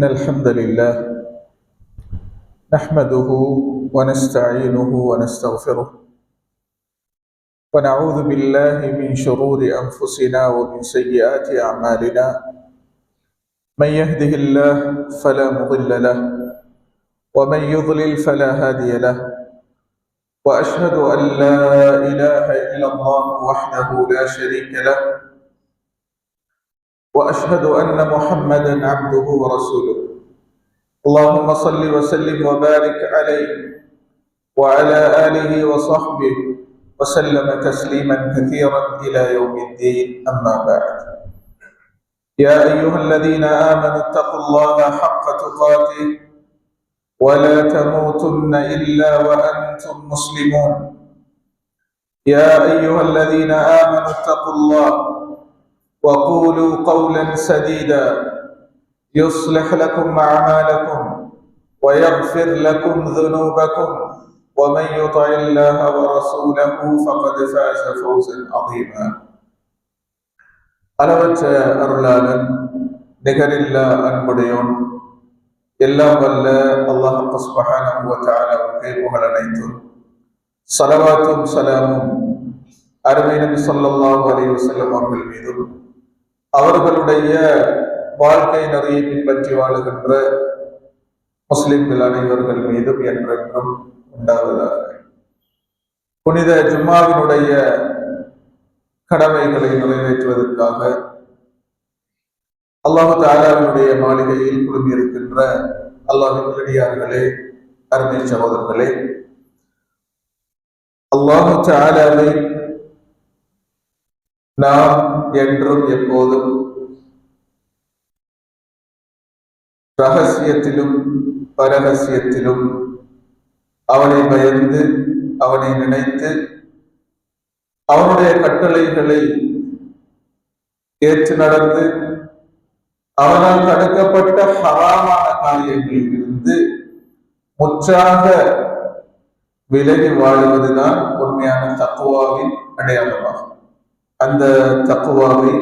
إن الحمد لله نحمده ونستعينه ونستغفره ونعوذ بالله من شرور أنفسنا ومن سيئات أعمالنا. من يهده الله فلا مضل له ومن يضلل فلا هادي له، وأشهد أن لا إله إلا الله وحده لا شريك له، وأشهد أن محمدا عبده ورسوله. اللهم صل وسلم وبارك عليه وعلى آله وصحبه وسلم تسليما كثيرا إلى يوم الدين. أما بعد، يا أيها الذين آمنوا اتقوا الله حق تقاته ولا تموتن إلا وأنتم مسلمون. يا أيها الذين آمنوا اتقوا الله وقولوا قولا سديدا يصلح لكم أعمالكم ويغفر لكم ذنوبكم، ومن يطع الله ورسوله فقد فاز فوزا عظيما. அளவற்ற அருளாளன், நிகரில்லா அன்புடையோன், எல்லாம் வல்ல அல்லாஹ் சுப்ஹானஹு வ தஆலாவுக்கு புகழ் அனைத்தும். ஸலவாத்தும் ஸலாமும் அருமை நபி ஸல்லல்லாஹு அலைஹி வஸல்லம் அவர்கள் மீதும், அவர்களுடைய வாழ்க்கை நெறியை பின்பற்றி வாழுகின்ற முஸ்லிம்கள் அனைவர்கள் மீதும் என்றென்றும் உண்டாவதாக. புனித ஜும்மாவினுடைய கடமைகளை நிறைவேற்றுவதற்காக அல்லாஹு தஆலாவினுடைய மாளிகையில் குழுமியிருக்கின்ற அல்லாஹ்வின் நல்லடியார்களே, அருமை சகோதரர்களே, அல்லாஹு தஆலாவை நாம் என்றும் எப்போதும் ரகசியத்திலும் பரகசியத்திலும் அவனை பயந்து, அவனை நினைத்து, அவனுடைய கட்டளைகளை ஏற்று நடந்து, அவனால் தடுக்கப்பட்ட ஹராமான காரியங்களில் இருந்து முற்றாக விலகி வாழுவதுதான் உண்மையான தக்வாவின் அடையாளமாகும். அந்த தக்வாவை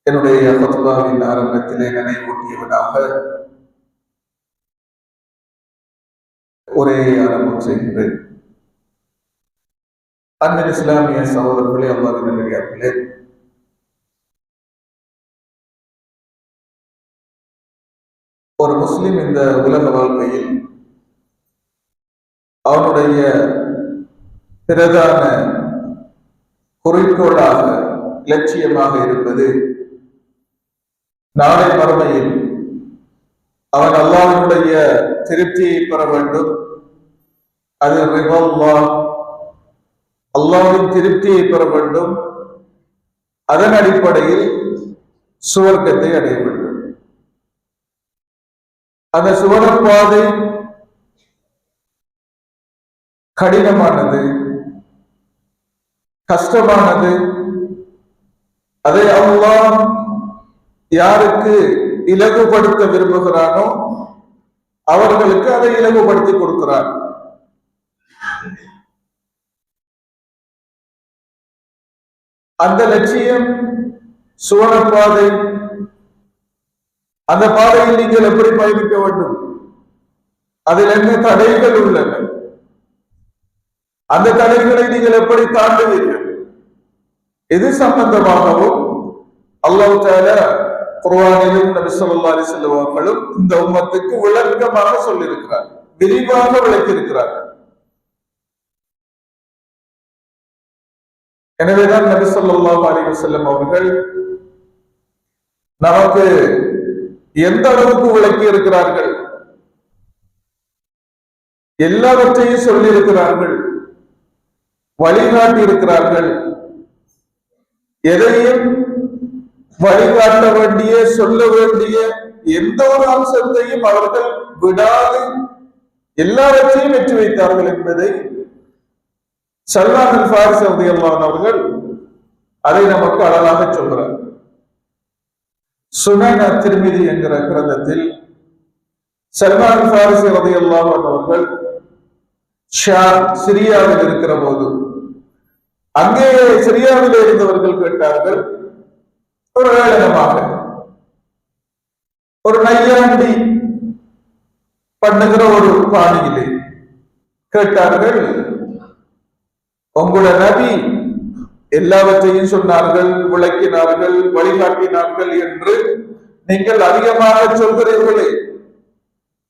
என்னுடைய ஃபத்வாவின் ஆரம்பத்திலே நினைவூட்டியவனாக ஒரே ஆரம்பம் செய்கின்றேன். அன்பின் இஸ்லாமிய சகோதரர்களே, அல்லாஹ்வின் நல்லடியார்களே, ஒரு முஸ்லிம் இந்த உலக வாழ்க்கையில் அவனுடைய பிரதான குறிக்கோளாக, இலட்சியமாக இருப்பது நாளை மறுமையில் அவன் அல்லாஹ்வுடைய திருப்தியை பெற வேண்டும். அது அல்லாஹ்வின் திருப்தியை பெற வேண்டும். அதன் அடிப்படையில் சுவர்க்கத்தை அடைய வேண்டும். அந்த சுவனப்பாதை கடினமானது, கஷ்டமானது. அதை அல்லாஹ் யாருக்கு இலகுபடுத்த விரும்புகிறானோ அவர்களுக்கு அதை இலகுபடுத்தி கொடுக்கிறார். அந்த லட்சியம் சுவனப்பாதை. அந்த பாதையில் நீங்கள் எப்படி பயணிக்க வேண்டும், அதில் என்ன தடைகள் உள்ளன, அந்த தடைகளை நீங்கள் எப்படி தாண்டுவீர்கள், இது சம்பந்தமாகவும் அல்லாஹ் தஆலா குர்ஆனிலும் நபி ஸல்லல்லாஹு அலைஹி வஸல்லம் அவர்களும் இந்த உம்மத்துக்கு விளக்கமாக சொல்லியிருக்கிறார், விரிவாக விளக்கியிருக்கிறார். எனவேதான் நபி ஸல்லல்லாஹு அலைஹி வஸல்லம் அவர்கள் நமக்கு எந்த அளவுக்கு விளக்கி இருக்கிறார்கள், எல்லாவற்றையும் சொல்லி இருக்கிறார்கள், வழிகாட்டி இருக்கிறார்கள். எதையும் வழிகாட்ட வேண்டிய, சொல்ல வேண்டிய எந்த ஒரு அம்சத்தையும் அவர்கள் விடாது எல்லாவற்றையும் வெற்றி வைத்தார்கள் என்பதை சல்மான் அல் ஃபாரிஸி ரலியல்லாஹு அன்ஹு அவர்கள் அதை நமக்கு அழகாக சொல்கிறார். சுனன் அத்-திர்மிதி என்கிற கிரந்தத்தில் சல்மான் அல் ஃபாரிஸி ரலியல்லாஹு அன்ஹு அவர்கள் ஷாம், சிரியாவில் இருக்கிற போது அங்கே சிரியாவில் இருந்தவர்கள் கேட்டார்கள், ஒரு ஏளனமாக, ஒரு நையாண்டி பண்ணுகிற ஒரு பாணியிலே கேட்டார்கள், உங்களோட நபி எல்லாவற்றையும் சொன்னார்கள், விளக்கினார்கள், வழிகாட்டினார்கள் என்று நீங்கள் அதிகமாக சொல்கிறீர்களே,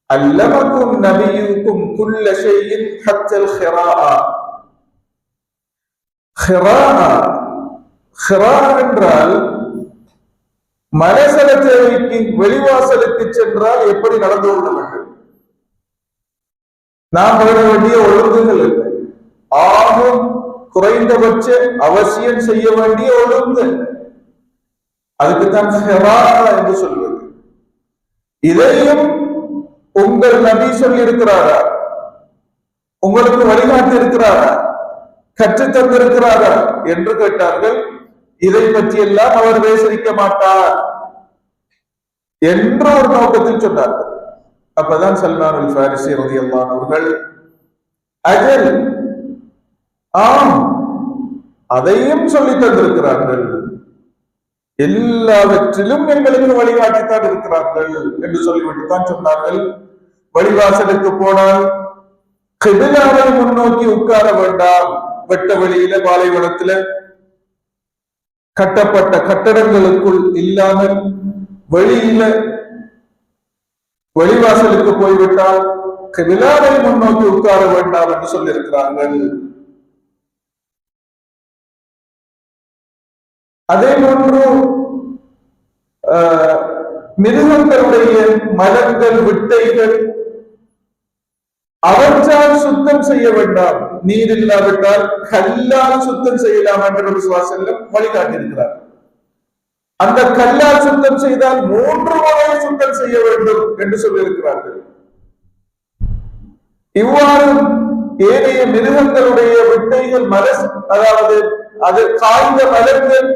அல்லமக்கும் நபியுக்கும் குல்ல ஷைஇன் ஹத்தல் ஹிராஆ. ஹிராஆ என்றால் மலசல தேவைக்கு வெளிவாசலுக்கு சென்றால் எப்படி நடந்து கொள்ள வேண்டும், நாம் வர வேண்டிய ஒழுங்குகள் இல்லை, ஆகும் குறைந்தபட்ச அவசியம் செய்ய வேண்டிய ஒழுங்கு, அதுக்குத்தான் ஹிராஆ என்று சொல்வது. இதையும் உங்கள் நபி சொல்லி இருக்கிறாரா, உங்களுக்கு வழிகாட்டி இருக்கிறாரா, கற்றுத் தந்திருக்கிறாரா என்று கேட்டார்கள். இதை பற்றியெல்லாம் அவர் பேசிக்க மாட்டார் என்ற ஒரு நோக்கத்தில் சொன்னார்கள். அப்பதான் சல்மான் அல் ஃபாரிசி ரலியல்லாஹு அன்ஹு அவர்கள், அஜல், ஆம், அதையும் சொல்லி தந்திருக்கிறார்கள், எல்லாவற்றிலும் எங்களுக்கு வழிகாட்டித்தான் இருக்கிறார்கள் என்று சொல்லிவிட்டு தான் சொன்னார்கள், வழிவாசலுக்கு போனால் கிபிலாவை முன்னோக்கி உட்கார வேண்டாம், வெட்ட வெளியில பாலைவனத்துல கட்டப்பட்ட கட்டடங்களுக்குள் இல்லாமல் வெளியில வெளிவாசலுக்கு போய்விட்டால் கிபிலாவை முன்னோக்கி உட்கார வேண்டாம் என்று சொல்லியிருக்கிறார்கள். அதே போன்று மிருகங்களுடைய மலங்கள், விட்டைகள், அவற்றால் சுத்தம் செய்ய வேண்டாம், நீர் இல்லாவிட்டால் கல்லால் சுத்தம் செய்யலாம் என்று விசுவாசம் வழிகாட்டியிருக்கிறார். அந்த கல்லால் சுத்தம் செய்தால் 3 முறை சுத்தம் செய்ய வேண்டும் என்று சொல்லியிருக்கிறார்கள். இவ்வாறு ஏனைய மிருகங்களுடைய விட்டைகள், அதாவது அது காய்ந்த மலர்கள்,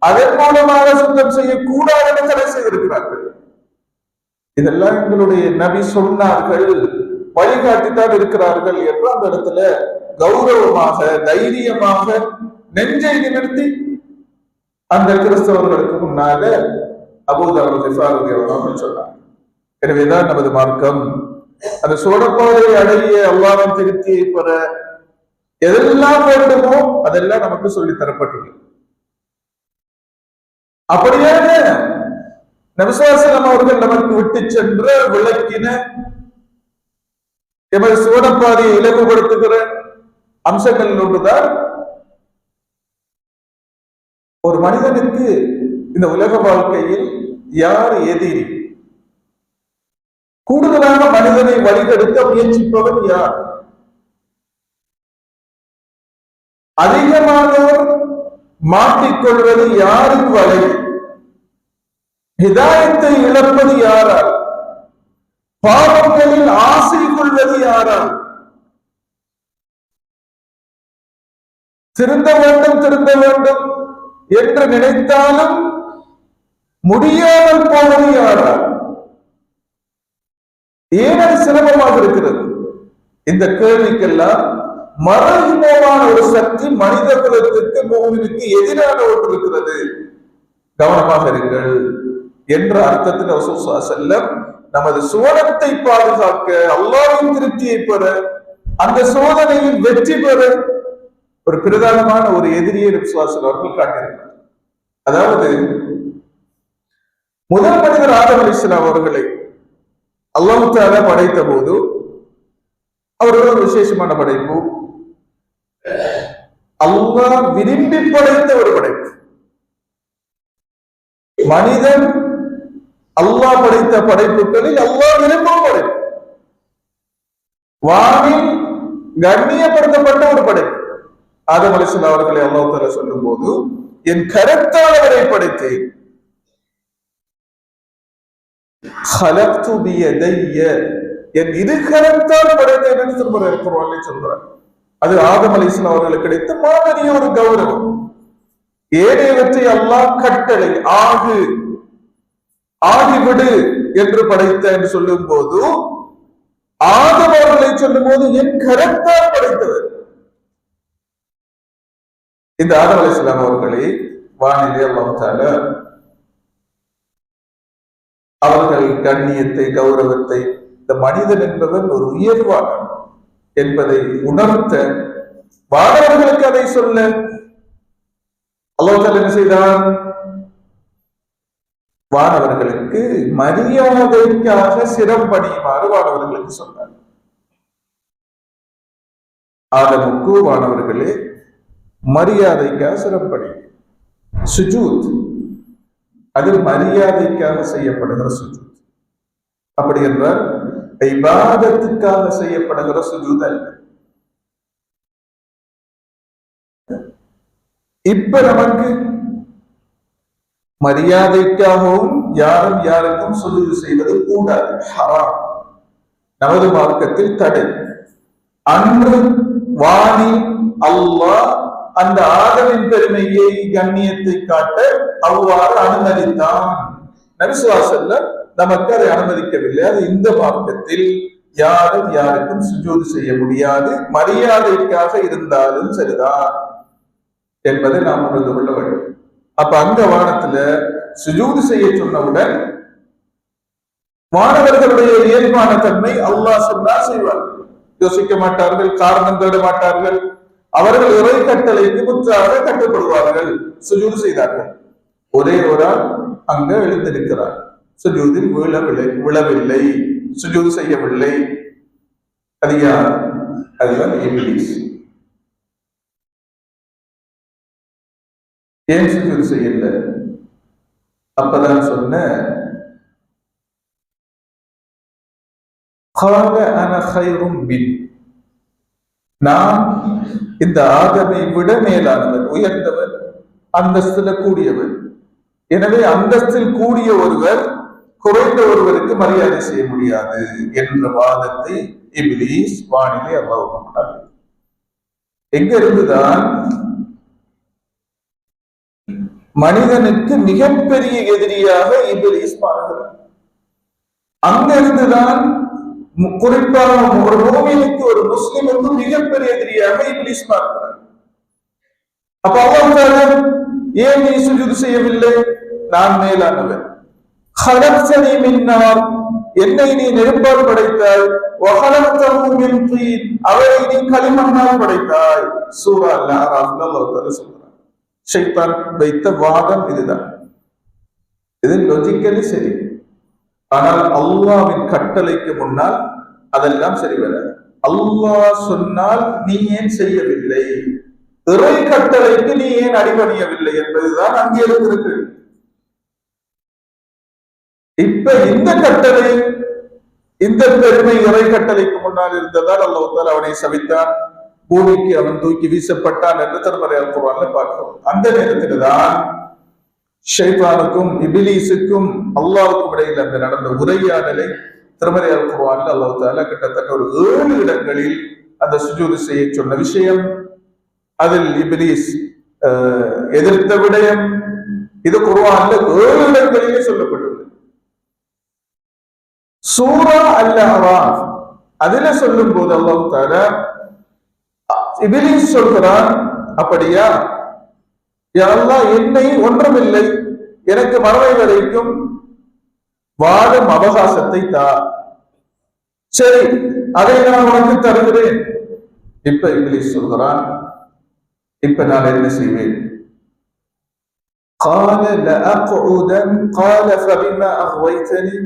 அதன் மூலமாக சுத்தம் செய்யக்கூடாது என்று தடை செய்திருக்கிறார்கள். இதெல்லாம் எங்களுடைய நபி சொன்னார்கள், வழிகாட்டித்தான் இருக்கிறார்கள் என்று அந்த இடத்துல கௌரவமாக, தைரியமாக நெஞ்சை நிமிர்த்தி அந்த கிறிஸ்தவர்களுக்கு முன்னால அபூதர் கிஃபாரி அவர்கள் சொன்னார். எனவேதான் நமது மார்க்கம் அந்த சோடப்பாதை அடைய, அல்லாஹ்வின் திருப்தியை பெற எதெல்லாம் வேண்டுமோ அதெல்லாம் நமக்கு சொல்லித் தரப்பட்டுள்ளது. அப்படியான நபி ஸல்லல்லாஹு அலைஹி வஸல்லம் அவர்கள் நமக்கு விட்டு சென்ற விளக்கின எமது சோடப்பாதையை இலகுபடுத்துகிற அம்சங்கள் ஒன்றுதான், ஒரு மனிதனுக்கு இந்த உலக வாழ்க்கையில் யார் எதிரி, கூடுதலாக மனிதனை வழிகெடுக்க முயற்சிப்பவன் யார், அதிகமானோர் மாட்டிக்கொள்வது யாரின் வலை, ஹிதாயத்தை இழப்பது யாரால், பாவங்களில் ஆசை கொள்வது யாரால், திருந்த வேண்டும் என்று நினைத்தாலும் முடியாமல் போவது யாரால், ஏன் அது சிரமமாக இருக்கிறது? இந்த கேள்விக்கெல்லாம் மறைமுகமான ஒரு சக்தி மனித குலத்திற்கு, மூமினுக்கு எதிரான ஒன்று இருக்கிறது, கவனமாக இருங்கள் என்ற அர்த்தத்தில் ரசூல் ஸல்லல்லாஹு அலைஹி வஸல்லம் நமது சுவனத்தை பாதுகாக்க, அல்லாஹ்வின் திருப்தியை பெற, அந்த சோதனையில் வெற்றி பெற ஒரு பிரதானமான ஒரு எதிரியை நபி ஸல்லல்லாஹு அலைஹி வஸல்லம் அவர்கள் காட்டியிருக்கிறார். அதாவது முதல் மனிதர் ஆதம் அலைஹிஸ்ஸலாம் அவர்களை அல்லாஹ் தஆலா படைத்த போது அவர்கள் ஒரு விசேஷமான படைப்பு, அல்லாஹ் விரும்பி படைத்த ஒரு படைப்பு. மனிதன் அல்லாஹ் படைத்த படைப்புகளில் அல்லாஹ் விரும்பும் படைப்பு, வானில் கண்ணியப்படுத்தப்பட்ட ஒரு படைப்பு. ஆதம் அலைஹிஸ்ஸலாம் அவர்களை அல்லாஹ் தஆலா சொல்லும் போது, என் கரத்தால் அவரை படைத்தேன், خلقت بيدي, என் இரு கரத்தால் படைத்தேன் என்று திருமறை குர்ஆனில் சொல்றார். அது ஆதம் அலைஹிஸ்ஸலாம் அவர்களுக்கு கிடைத்த மாபெரிய ஒரு கௌரவம். ஏனையவற்றை அல்லாஹ் கட்டளை, ஆகிவிடு என்று படைத்த என்று சொல்லும் போது, ஆதம் அவர்களை சொல்லும் போது என் கரத்தால் படைத்தவர். இந்த ஆதம் அலைஹிஸ்ஸலாம் அவர்களை வானிலே அல்லாஹ் தஆலா அவர்கள் கண்ணியத்தை, கௌரவத்தை, இந்த மனிதன் என்பவன் ஒரு உயர்வானவன் என்பதை உணர்த்த வானவர்களுக்கு அதை சொல்ல அல்லாஹ் என்ன செய்தான்? வானவர்களுக்கு மரியாதைக்காக சிரம்பணியுமாறு வானவர்களுக்கு சொன்னார். ஆதமுக்கு வானவர்களே மரியாதைக்காக சிரம்பணி, சுஜூத், அது மரியாதைக்காக செய்யப்படுகிற சுஜூத். அப்படி என்றால் இபாதத்துக்காக செய்யப்படுகிற சுஜூத் அல்ல. இப்ப நமக்கு மரியாதைக்காகவும் யாரும் யாருக்கும் சுஜூத் செய்வது கூடாது, ஹராம், நமது மார்க்கத்தில் தடை. அன்று வாணி அல்லாஹ் அந்த ஆதமின் பெருமையை, கண்ணியத்தை காட்ட அவ்வாறு அனுமதித்தான். நபி ஸல்லல்லாஹு அலைஹி வஸல்லம் நமக்கு அதை அனுமதிக்கவில்லை. அது இந்த மார்க்கத்தில் யாரும் யாருக்கும் சுஜூத் செய்ய முடியாது, மரியாதைக்காக இருந்தாலும் சரிதான் என்பதை நாம் உணர்ந்து கொள்ள வேண்டும். அப்ப அங்க வானத்துல சுஜூத் செய்ய சொன்னவுடன் மாணவர்களுடைய இயல்பான தன்மை அல்லாஹ் சொன்னா செய்வார்கள், யோசிக்க மாட்டார்கள், காரணம் தேட மாட்டார்கள். அவர்கள் இறை கட்டளைக்கு முற்றாக கட்டுப்படுவார்கள். சுஜூத் செய்தார்கள். ஒரே ஒரு ஆள் அங்க எழுந்திருக்கிறார், சுஜூதில் விழவில்லை, சுஜூத் செய்யவில்லை. அது யார்? அதுதான் இப்லீஸ். ஏன் சுஜூத் செய்யல? அப்பதான் சொன்ன قال انا خير من, நான் இந்த ஆதமை விட மேலானவன், உயர்ந்தவன், அந்தஸ்துல கூடியவன். எனவே அந்தஸ்தில் கூடிய ஒருவர் குறைந்த ஒருவருக்கு மரியாதை செய்ய முடியாது என்ற வாதத்தை இப்லீஸ் வானிலை அல்லாஹ் எங்க இருந்துதான் மனிதனுக்கு மிகப்பெரிய எதிரியாக இப்லீஸ் மாறுகிறார். அங்க இருந்துதான் குறிப்பாக ஒரு முஃமினுக்கு, ஒரு முஸ்லிமுக்கு மிகப்பெரிய எதிரியாக இப்லீஸ் மாறுகிறார். அப்ப அல்லாஹ் ஏன் நீ சுஜூத் செய்யவில்லை? நான் மேலானவன். خلقتني من نار, என்னை நீ நெருப்பால் படைத்தாய். وخلقته من طين, அவரை நீ களிமண்ணால் படைத்தாய். சூரா அல்-அராஃப்ல அல்லாஹ் தஆலா சொல்றார். ஷைத்தான் வைத்த வாதம் இதுதான். இது லாஜிக்கலி சரி, ஆனால் அல்லாஹ்வின் கட்டளைக்கு முன்னால் அதெல்லாம் சரி வராது. அல்லாஹ் சொன்னால் நீ ஏன் செய்யவில்லை, இறை கட்டளைக்கு நீ ஏன் அடிபணியவில்லை என்பதுதான் அங்கே இருக்கு. இப்ப இந்த கட்டளை, இந்த பெருமை இறை கட்டளைக்கு முன்னால் இருந்ததால் அல்லாஹ் தஆலா அவனை சபித்தான், பூமிக்கு அவன் தூக்கி வீசப்பட்டான் என்று திருமறை அல்-குர்ஆன்ல பார்க்கிறோம். அந்த நேரத்தில் தான் ஷைத்தானுக்கும் இப்லீஸுக்கும் அல்லாஹ்வுக்கும் இடையில் அந்த நடந்த உரையாடலை திருமறை அல்-குர்ஆன்ல அல்லாஹ் தஆலா கிட்டத்தட்ட ஒரு 7 இடங்களில் அந்த சுஜூத் செய்ய சொன்ன விஷயம், அதில் இப்லீஸ் எதிர்த்த விடயம், இது குர்ஆன்ல 7 இடங்களிலே சொல்லப்பட்டுள்ளது. சூரா அல்-அராஃப் அதில சொல்லும் போது அல்லாஹ் தஆலா இப்லீஸ் சொல்கிறான், அப்படியா யா அல்லாஹ், என்னை ஒன்றுமில்லை, எனக்கு மறுமை வரைக்கும் வாழும் அவகாசத்தை தா, சரி அதை நான் உனக்கு தருகிறேன். இப்ப இப்லீஸ் சொல்கிறான், இப்ப நான் என்ன செய்வேன்? قال لأقعدن قال فبما أغويتني,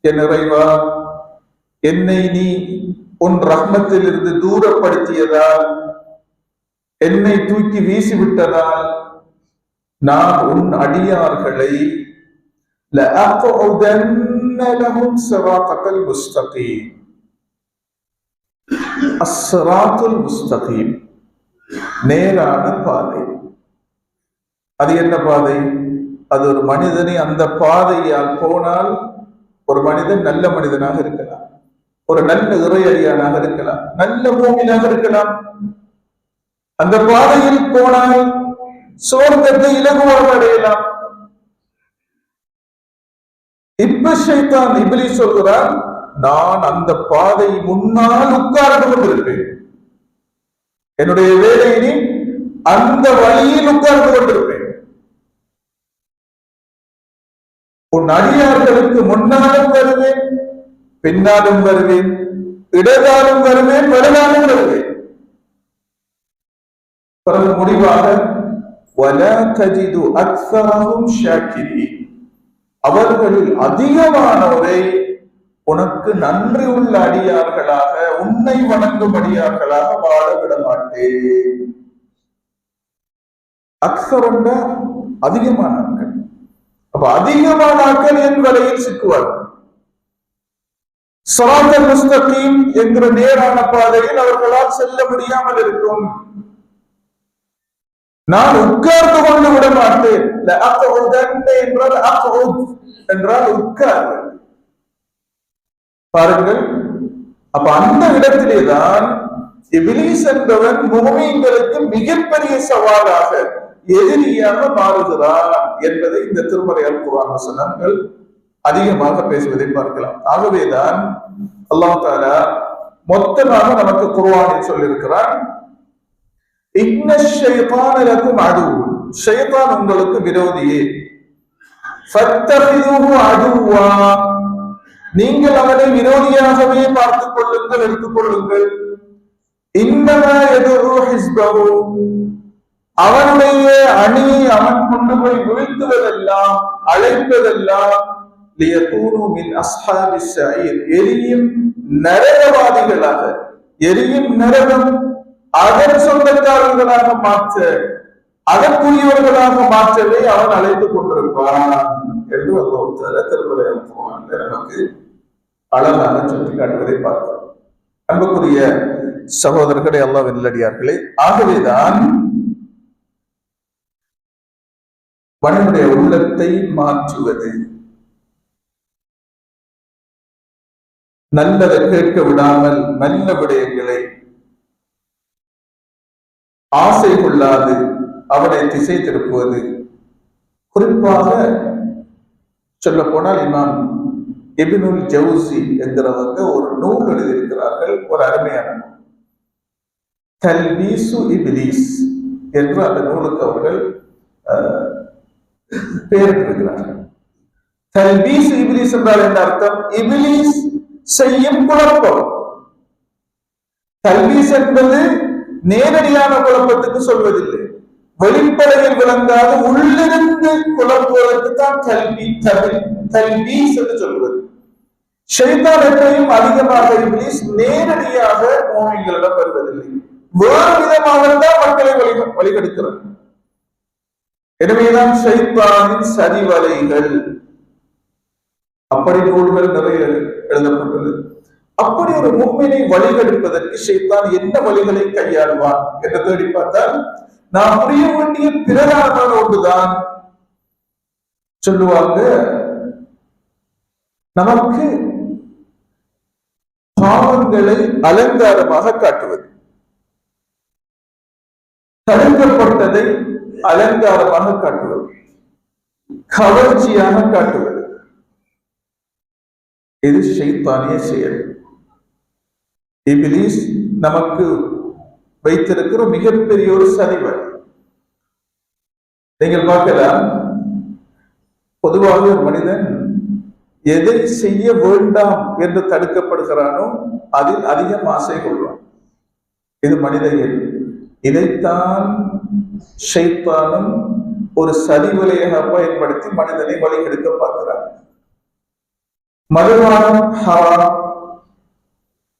என் இறைவா, என்னை நீ உன் ரஹ்மத்தில் இருந்து தூரப்படுத்தியதால், என்னை தூக்கி வீசிவிட்டதால், நான் உன் அடியார்களை لأقعدن لهم صراطك المستقيم, الصراط المستقيم, நேரான பாதை. அது என்ன பாதை? அது ஒரு மனிதனை அந்த பாதையால் போனால் ஒரு மனிதன் நல்ல மனிதனாக இருக்கலாம், ஒரு நல்ல இறையடியானாக இருக்கலாம், நல்ல மூமினாக இருக்கலாம். அந்த பாதையில் போனால் சுவர்க்கத்தை இலகுவாக அடையலாம். இப்ப ஷைத்தான் இப்லீஸ் சொல்கிறார், நான் அந்த பாதை முன்னால் உட்கார்ந்து கொண்டிருப்பேன், என்னுடைய வேலையை அந்த வழியில் உட்கார்ந்து கொண்டிருப்பேன். உன் அடியார்களுக்கு முன்னாலும் வருவேன், பின்னாலும் வருவேன், இடதாலும் வருவேன், வலதாலும் வருவேன். பிறகு முடிவாக وَلَا تَجِدُ أَكْثَرَهُمْ شَاكِرِينَ, அவர்களில் அதிகமானோரை உனக்கு நன்றி உள்ள அடியார்களாக, உன்னை வணங்கும் அடியார்களாக வாழ விட மாட்டேன். அக்ஸரண்ட அதிகமானார்கள். அப்ப அதிகமானாக்கள் என் வலையில் சிக்குவார்கள். ஸிராத்தல் முஸ்தகீம் என்கிற நேரான பாதையில் அவர்களால் செல்ல முடியாமல் இருக்கும். நான் உட்கார்ந்து கொண்டு விட மாட்டேன். என்றால் உட்கார். பாருங்கள், அப்ப அந்த இடத்திலேதான் இப்லீஸ் என்பவன் முஃமின்களுக்கு மிகப்பெரிய சவாலாக, எதிரியாக மாறுகிறான் என்பதை இந்த திருமறை அல் குர்ஆன் வசனங்கள் அதிகமாக பேசுவதை பார்க்கலாம். ஆகவேதான் அல்லாஹ் தஆலா மொத்தமாக நமக்கு குர்ஆனில் சொல்லியிருக்கிறான், இன்ன ஷைத்தான லகும் அதுவ், ஷைத்தான் உங்களுக்கு விரோதியே, ஃபத்தஹிதுஹு அதுவா, நீங்கள் அவனை விரோதியாகவே பார்த்துக் கொள்ளுங்கள், எடுத்துக் கொள்ளுங்கள். இன்னமா யதுஉ ஹிஸ்பஹு, அவனுடைய அணியை அவன் கொண்டு போய் வீழ்த்துவதெல்லாம், அழைப்பதெல்லாம், லியகூனு மின் அஸ்ஹாபிஸ் ஸஈர், எரியும் நரகவாதிகளாக, எரியும் நரகம் அதன் சொந்தக்காரர்களாக மாற்ற, அதற்குரியவர்களாக மாற்றவே அவன் அழைத்துக் கொண்டிருப்பான் என்று அல்லாஹ் திருமறை அல் குர்ஆனில் நமக்கு அழகாக சுட்டி காட்டுவதை பார்க்கிறோம். அன்புக்குரிய சகோதரர்களே, அல்லாஹ்வின் நல்லடியார்களே, ஆகவேதான் மனிதனுடைய உள்ளத்தை மாற்றுவது, நல்லதை கேட்க விடாமல் நல்ல விடயங்களை ஆசை கொள்ளாது அவனை திசை திருப்புவது. குறிப்பாக சொல்ல போனால் இமாம் இப்னுல் ஜௌசி என்கிறவங்க ஒரு நூல் எழுதியிருக்கிறார்கள், ஒரு அருமையான நூல், தல்பீசு இப்லீஸ் என்று அந்த நூலுக்கு அவர்கள் பெயரிட்டிருக்கிறார்கள். தல்பீசு இப்லீஸ் என்றால் என்ன அர்த்தம்? இப்லீஸ் செய்யும் குழப்பம். தல்பீஸ் என்பது நேரடியான குழப்பத்துக்கு சொல்வதில்லை, வெளிப்படையில் விளங்காத உள்ளிருந்து குழப்புவதற்கு தான் தல்பீஸ் என்று சொல்வது. ஷைத்தான் எப்பையும் அதிகமாக இப்லீஸ் நேரடியாக முஃமின்களிடம் வருவதில்லை, வேறு விதமாகத்தான் மக்களை வழிகெடுக்கிறார். எனவேதான் ஷைத்தானின் சதிவலைகள், அப்படி நூல்கள் நிறைய எழுதப்பட்டது. அப்படி ஒரு முஃமினை வழிகெடுப்பதற்கு ஷைத்தான் என்ன வழிகளை கையாள்வான் என்று தேடி பார்த்தால் நாம் புரிய வேண்டிய பிரதானமான ஒன்றுதான். சொல்லுவாங்க, நமக்கு பாவங்களை அலங்காரமாக காட்டுவது, தடுக்கப்பட்டதை அலங்காரமாக காட்டுவது, கவர்ச்சியாக காட்டுவது, இது ஷைத்தானிய செயல். இப்லீஸ் நமக்கு வைத்திருக்கிற மிகப்பெரிய ஒரு சதிவலை. நீங்கள் பார்க்கலாம், பொதுவாக ஒரு மனிதன் எதை செய்ய வேண்டாம் என்று தடுக்கப்படுகிறானோ அதில் அதிகம் ஆசை கொள்வான். இது மனித இயல்பு. இதைத்தான் ஷைத்தானும் ஒரு சதிவலையாக பயன்படுத்தி மனிதனை வழிகெடுக்க பார்க்கிறான். மதுபானம் ஹராம்,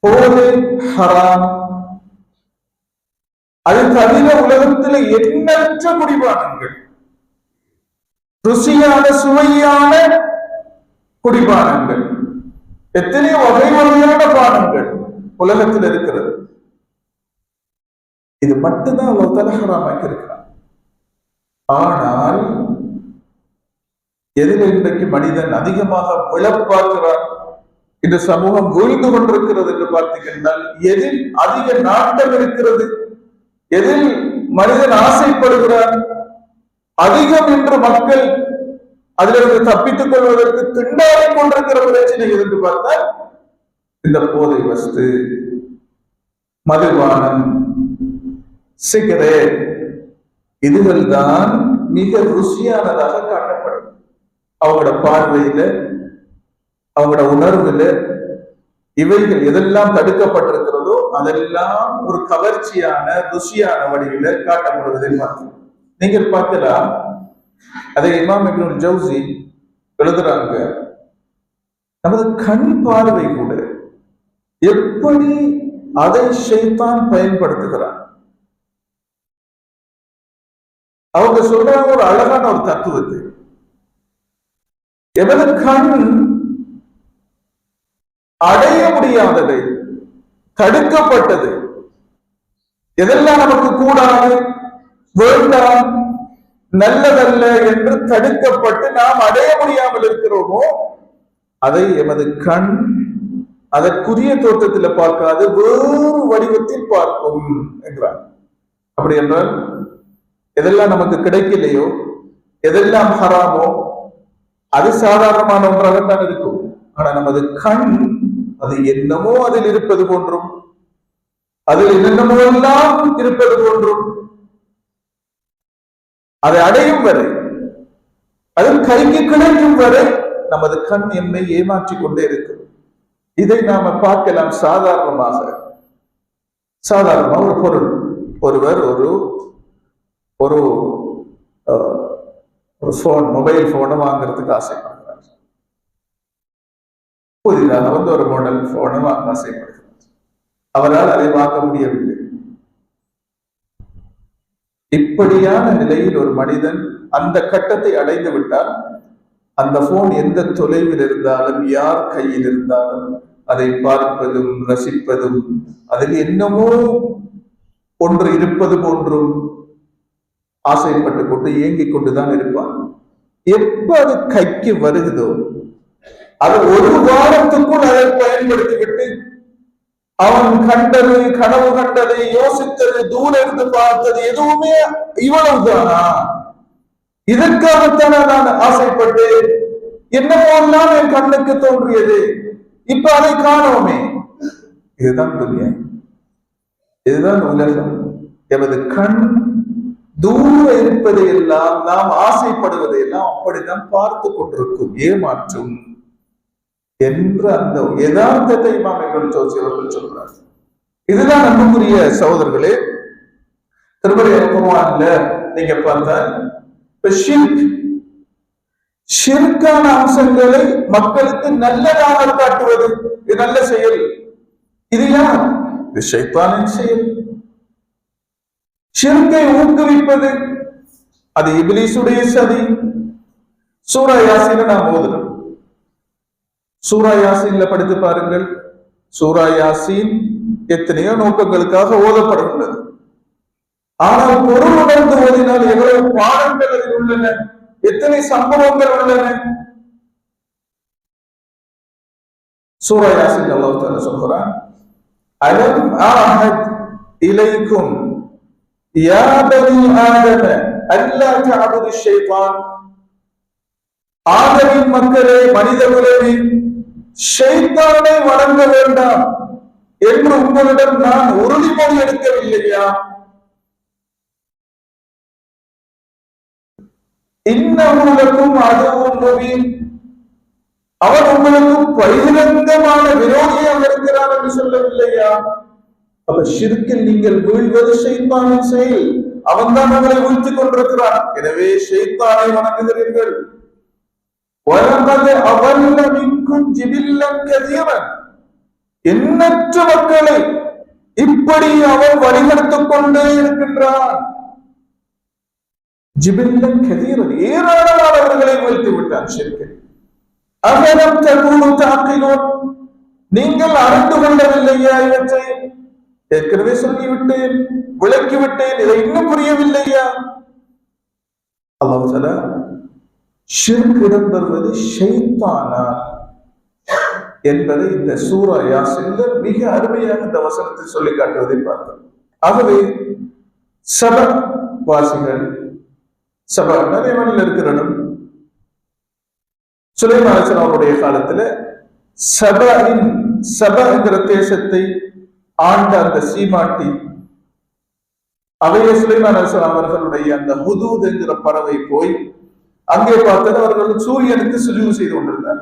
போதை ஹராம், அது தவிர உலகத்தில் எண்ணற்ற குடிபானங்கள், ருசியான சுவையான குடிபானங்கள், எத்தனையோ வகை வகையான பானங்கள் உலகத்தில் இருக்கிறது. இது மட்டும்தான் அல்லாஹ் தஆலா ஹராமாக்கி இருக்கிறான். ஆனால் எதில் இன்றைக்கு மனிதன் அதிகமாக விழப்பார்க்கிறான், இந்த சமூகம் வீழ்ந்து கொண்டிருக்கிறது என்று பார்த்தீங்கன்னா, எதில் அதிக நாட்டம் இருக்கிறது, எதில் மனிதன் ஆசைப்படுகிறான் அதிகம் என்று மக்கள் அதிலிருந்து தப்பித்துக் கொள்வதற்கு திண்டாடிக் கொண்டிருக்கிற பிரச்சனை என்று பார்த்தால் இந்த போதை வஸ்து, மதுபானம், சிகரெட், இதுகள் தான் மிக ருசியானதாக காட்டப்படும். அவங்களோட பார்வையில, அவங்களோட உணர்வுல இவைகள் எதெல்லாம் தடுக்கப்பட்டிருக்கிறதோ அதெல்லாம் ஒரு கவர்ச்சியான ருசியான வடிவில காட்டப்படுவதை பார்க்கிறோம். நீங்கள் பார்க்கலாம், அதை இமாம் இப்னுல் ஜௌசி எழுதுறாங்க, நமது கண் பார்வை கூட எப்படி அதை ஷைத்தான் பயன்படுத்துகிறான். அவங்க சொல்றாங்க ஒரு அழகான ஒரு தத்துவத்தை, எமது கண் அடைய முடியாததை, தடுக்கப்பட்டது, எதெல்லாம் நமக்கு கூடாது, வேண்டாம், நல்லதல்ல என்று தடுக்கப்பட்டு நாம் அடைய முடியாமல் இருக்கிறோமோ அதை எமது கண் அதற்குரிய தோற்றத்தில் பார்க்காது வேறு வடிவத்தில் பார்க்கும் என்றார். அப்படி என்றால் எதெல்லாம் நமக்கு கிடைக்கலையோ, எதெல்லாம் ஹராமோ அது சாதாரணமான ஒன்றாகத்தான் இருக்கும். ஆனா நமது கண் அது என்னமோ அதில் இருப்பது போன்றும், அதில் என்னென்னமோ எல்லாம் இருப்பது போன்றும், அதை அடையும் வரை, அது கைக்கு கிடைக்கும் வரை நமது கண் என்னை ஏமாற்றிக் கொண்டே இருக்கும். இதை நாம பார்க்கலாம் சாதாரணமாக. ஒரு பொருள், ஒருவர் ஒரு ஒரு போன், மொபைல் போனை வாங்குறதுக்கு ஆசைப்படுகிறார். புதிதாக ஒரு மாடல் போனை வாங்க ஆசைப்படுகிறார். அவரால் அதை வாங்க முடியவில்லை. இப்படியான நிலையில் ஒரு மனிதன் அந்த கட்டத்தை அடைந்து விட்டால், அந்த போன் எந்த தொலைவில் இருந்தாலும், யார் கையில் இருந்தாலும் அதை பார்ப்பதும் ரசிப்பதும், அதில் என்னமோ ஒன்று இருப்பது போன்றும் ஆசைப்பட்டு கொண்டு இயங்கிக் கொண்டுதான் இருப்பான். எப்ப அது கைக்கு வருகிறதோ அது ஒரு வாரத்துக்குள் அதை பயன்படுத்திவிட்டு அவன் கண்டது, கனவு கண்டதை, யோசித்தது, தூர இருந்து பார்த்தது எதுவுமே இவ்வளவுதானா, இதற்காகத்தான நான் ஆசைப்பட்டு என்னவெல்லாம் என் கண்ணுக்கு தோன்றியது, இப்ப அதை காணோமே. இதுதான் துன்யா, இதுதான் உலகம். எமது கண் தூர இருப்பதை எல்லாம், நாம் ஆசைப்படுவதை எல்லாம் அப்படித்தான் பார்த்து கொண்டிருக்கும், ஏமாற்றும் என்ற அந்த யதார்த்தத்தை இமாம் இப்னுல் ஜௌசி அவர்கள் சொல்றார். இதுதான் அன்புக்குரிய சகோதரர்களே, திருமறை குர்ஆன்ல நீங்க பார்த்தா ஷிர்கான அம்சங்களை மக்களுக்கு நல்லதாக காட்டுவது, இது நல்ல செயல், இது யார்? இது ஷைத்தானின் செயல். ஷிர்கை ஊக்குவிப்பது அது இப்லீசுடைய சதி. சூரா யாசீனை நாம் ஓதுறோம். சூரா யாசீன்ல படித்து பாருங்கள். சூரா யாசீன் எத்தனையோ நோக்கங்களுக்காக ஓதப்படுகின்றது. ஆனால் பொருள் உணர்ந்து ஓதினால் எவ்வளவு பாடங்கள் அதில் உள்ளன, எத்தனை சம்பவங்கள் உள்ளன. சூரா யாசீன் அல்லாஹ் தஆலா சொல்கிறான், அலம் அஹத் இலைக்கும் யா பனி ஆதம அல்லா தஅபுது ஷைத்தான், ஆதமின் மக்களே, மனித குலமே, ஷைத்தானை வணங்க வேண்டாம் என்று உங்களிடம் நான் உறுதிமொழி எடுக்கவில்லையா? இன்னமுலக்கும் அதுவும் முபீன், அவன் உங்களுக்கு பகிரங்கமான விரோதியாக இருக்கிறான் என்று சொல்லவில்லையா? அப்ப ஷிர்கில் நீங்கள் வீழ்வது ஷைத்தானின் செயல். அவன் தான் உங்களை வீழ்த்திக் கொண்டிருக்கிறான். எனவே ஷைத்தானை வணங்குகிறீர்கள். எண்ணற்ற மக்களை இப்படி அவன் வழிநடத்திக் கொண்டே இருக்கின்றான். ஜிபில்லன் கதீரன், ஏராளமானவர்களை வீழ்த்தி விட்டான் ஷிர்கில். அகலம் தகுனு தாக்கிலோன், நீங்கள் அறிந்து கொள்ளவில்லையா? இவற்றை ஏற்கனவே சொல்லிவிட்டேன், விளக்கிவிட்டேன், இதை இன்னும் புரியவில்லையா? அல்லாஹ் தஆலா ஷிர்க் இடம்பெறுவது ஷைத்தானால் என்பதை இந்த சூரா யாசீன்ல மிக அருமையாக இந்த வசனத்தில் சொல்லி காட்டுவதை பார்த்தோம். ஆகவே சபா வாசிகள், சபா நிறைய மண்ணில் இருக்கிற இடம், சுலைமான் அலைஹிஸ்ஸலாம் அவருடைய காலத்துல சபா என்கிற தேசத்தை ஆண்ட அந்த சீமாட்டி, அவைய சுலைமான் அலைஹிஸ்ஸலாம் அவர்களுடைய அந்த ஹுதூத் என்கிற பறவை போய் அங்கே பார்த்தது அவர்கள் சூரியனுக்கு சுஜூது செய்து கொண்டிருந்தார்.